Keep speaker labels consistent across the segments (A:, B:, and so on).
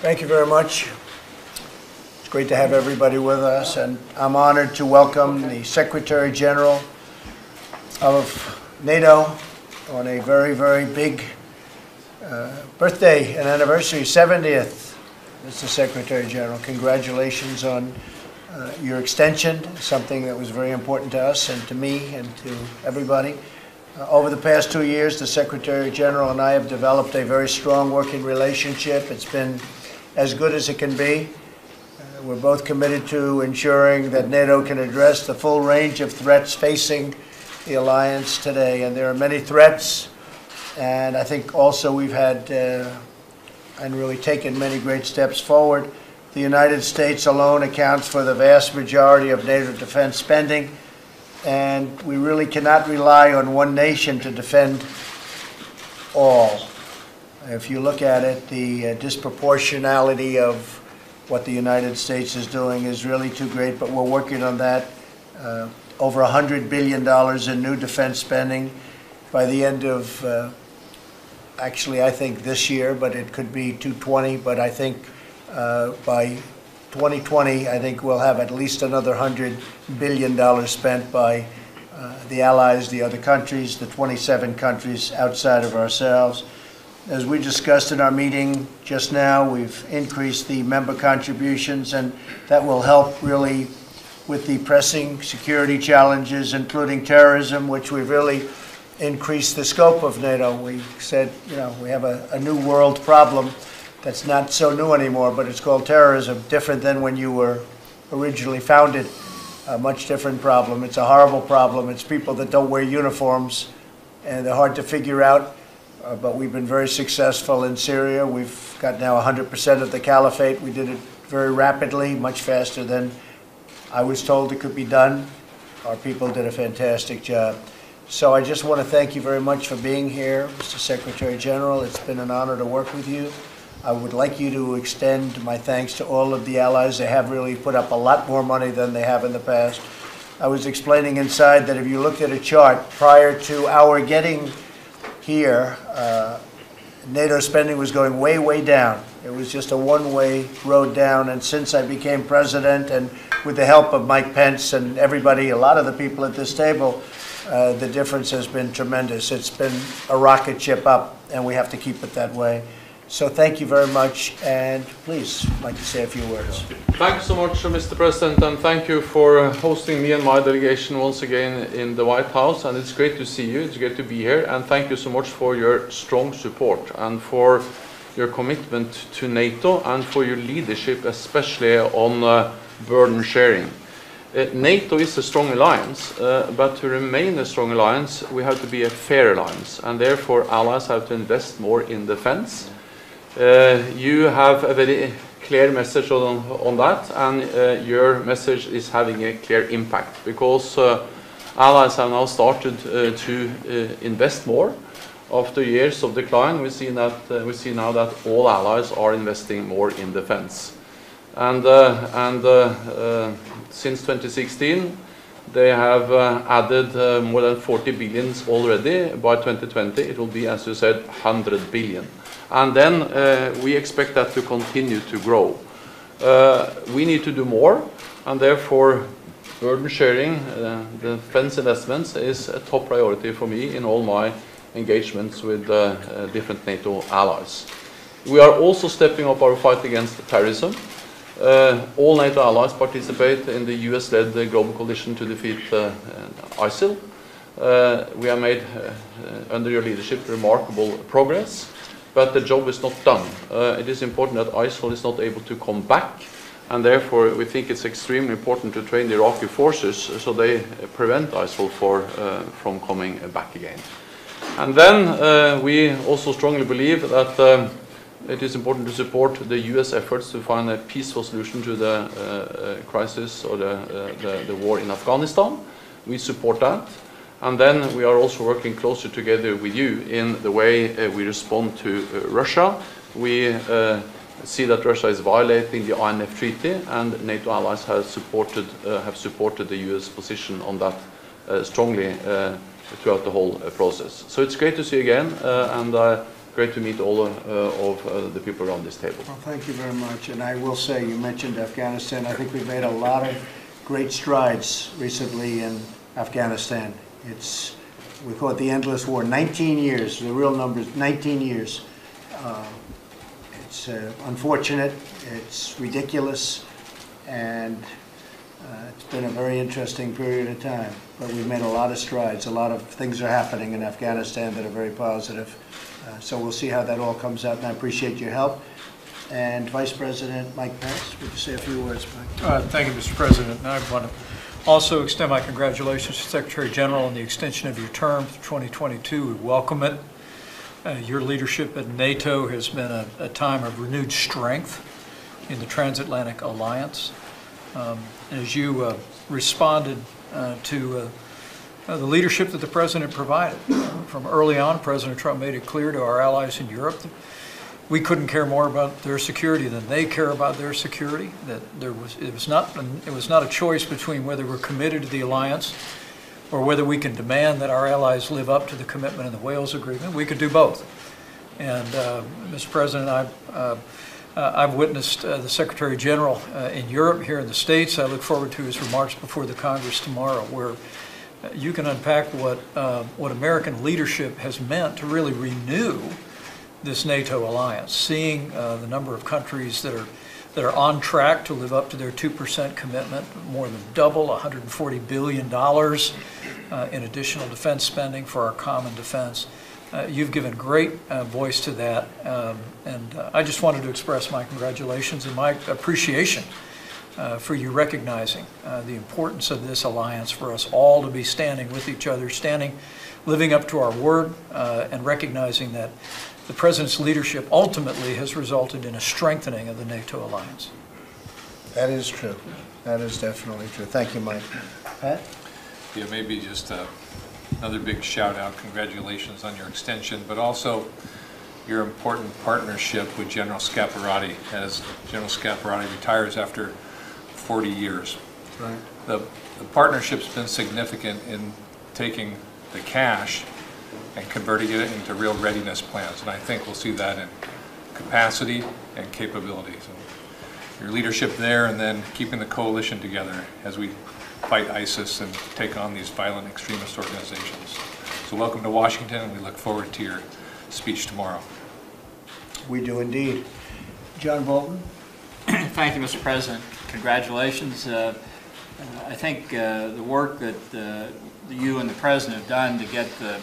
A: Thank you very much. It's great to have everybody with us, and I'm honored to welcome the Secretary General of NATO on a very, very big birthday and anniversary, 70th. Mr. Secretary General, congratulations on your extension, something that was very important to us and to me and to everybody. Over the past 2 years, the Secretary General and I have developed a very strong working relationship. It's been as good as it can be. We're both committed to ensuring that NATO can address the full range of threats facing the alliance today. And there are many threats, and I think also we've had and really taken many great steps forward. The United States alone accounts for the vast majority of NATO defense spending, and we really cannot rely on one nation to defend all. If you look at it, the disproportionality of what the United States is doing is really too great, but we're working on that. Over $100 billion in new defense spending by the end of, actually I think this year, but it could be 220, but I think by 2020, I think we'll have at least another $100 billion spent by the allies, the other countries, the 27 countries outside of ourselves. As we discussed in our meeting just now, we've increased the member contributions, and that will help really with the pressing security challenges, including terrorism, which we've really increased the scope of NATO. We said, you know, we have a new world problem that's not so new anymore, but it's called terrorism, different than when you were originally founded. A much different problem. It's a horrible problem. It's people that don't wear uniforms, and they're hard to figure out. But we've been very successful in Syria. We've got now 100% of the caliphate. We did it very rapidly, much faster than I was told it could be done. Our people did a fantastic job. So I just want to thank you very much for being here, Mr. Secretary General. It's been an honor to work with you. I would like you to extend my thanks to all of the allies. They have really put up a lot more money than they have in the past. I was explaining inside that if you looked at a chart prior to our getting here, NATO spending was going way, way down. It was just a one-way road down, and since I became president and with the help of Mike Pence and everybody, a lot of the people at this table, the difference has been tremendous. It's been a rocket ship up, and we have to keep it that way. So thank you very much, and please, I'd like to say a few words.
B: Thank you so much, Mr. President, and thank you for hosting me and my delegation once again in the White House. And it's great to see you, it's great to be here, and thank you so much for your strong support and for your commitment to NATO and for your leadership, especially on burden sharing. NATO is a strong alliance, but to remain a strong alliance, we have to be a fair alliance, and therefore allies have to invest more in defense. You have a very clear message on that, and your message is having a clear impact, because allies have now started to invest more. After years of decline, we see now that all allies are investing more in defense. And since 2016, they have added more than 40 billion already. By 2020, it will be, as you said, 100 billion. And then we expect that to continue to grow. We need to do more, and therefore burden sharing, defense investments, is a top priority for me in all my engagements with different NATO allies. We are also stepping up our fight against terrorism. All NATO allies participate in the US-led global coalition to defeat ISIL. We have made, under your leadership, remarkable progress, but the job is not done. It is important that ISIL is not able to come back, and therefore we think it's extremely important to train the Iraqi forces so they prevent ISIL from coming back again. And then we also strongly believe that it is important to support the US efforts to find a peaceful solution to the crisis or the war in Afghanistan. We support that. And then we are also working closer together with you in the way we respond to Russia. We see that Russia is violating the INF Treaty, and NATO allies have supported the US position on that strongly throughout the whole process. So it's great to see you again, and great to meet all of the people around this table.
A: Well, thank you very much. And I will say, you mentioned Afghanistan. I think we've made a lot of great strides recently in Afghanistan. We call it the endless war. 19 years, the real number is 19 years. It's unfortunate, it's ridiculous, and it's been a very interesting period of time. But we've made a lot of strides. A lot of things are happening in Afghanistan that are very positive. So we'll see how that all comes out, and I appreciate your help. And Vice President Mike Pence, would you say a few words, Mike?
C: Thank you, Mr. President. And I want to also extend my congratulations to Secretary General on the extension of your term to 2022. We welcome it. Your leadership at NATO has been a time of renewed strength in the transatlantic alliance. As you responded to the leadership that the President provided. From early on, President Trump made it clear to our allies in Europe that we couldn't care more about their security than they care about their security, that it was not a choice between whether we're committed to the alliance or whether we can demand that our allies live up to the commitment in the Wales Agreement. We could do both. And Mr. President, I've witnessed the Secretary General in Europe, here in the States. I look forward to his remarks before the Congress tomorrow, where you can unpack what American leadership has meant to really renew this NATO alliance, seeing the number of countries that are on track to live up to their 2% commitment, more than double, $140 billion in additional defense spending for our common defense. You've given great voice to that, and I just wanted to express my congratulations and my appreciation for you recognizing the importance of this alliance for us all to be standing with each other, living up to our word, and recognizing that the President's leadership ultimately has resulted in a strengthening of the NATO alliance.
A: That is true. That is definitely true. Thank you, Mike. Pat?
D: Yeah, maybe just another big shout out. Congratulations on your extension, but also your important partnership with General Scaparrotti as General Scaparrotti retires after 40 years.
A: Right.
D: The partnership's been significant in taking the cash and converting it into real readiness plans, and I think we'll see that in capacity and capabilities. And your leadership there, and then keeping the coalition together as we fight ISIS and take on these violent extremist organizations. So welcome to Washington, and we look forward to your speech tomorrow.
A: We do indeed. John Bolton?
E: Thank you, Mr. President. Congratulations. I think the work that you and the President have done to get the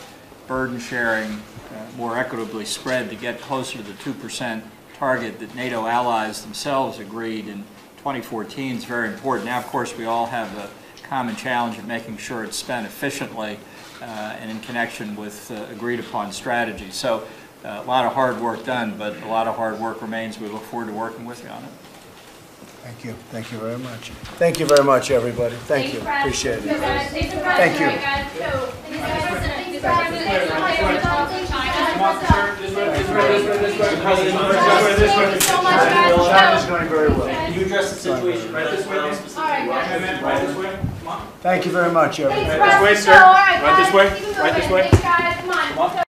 E: burden sharing more equitably spread, to get closer to the 2% target that NATO allies themselves agreed in 2014 is very important. Now, of course, we all have a common challenge of making sure it's spent efficiently and in connection with agreed upon strategy. So a lot of hard work done, but a lot of hard work remains. We look forward to working with you on it.
A: Thank you. Thank you very much. Thank you very much, everybody. Thank you. Appreciate it. Thank you. China's going very well.
F: Can you address the situation right this way? Right this way. Come on.
A: Thank you very much, everybody.
F: Right this way, sir. Right this way. Right this way.
G: Come on.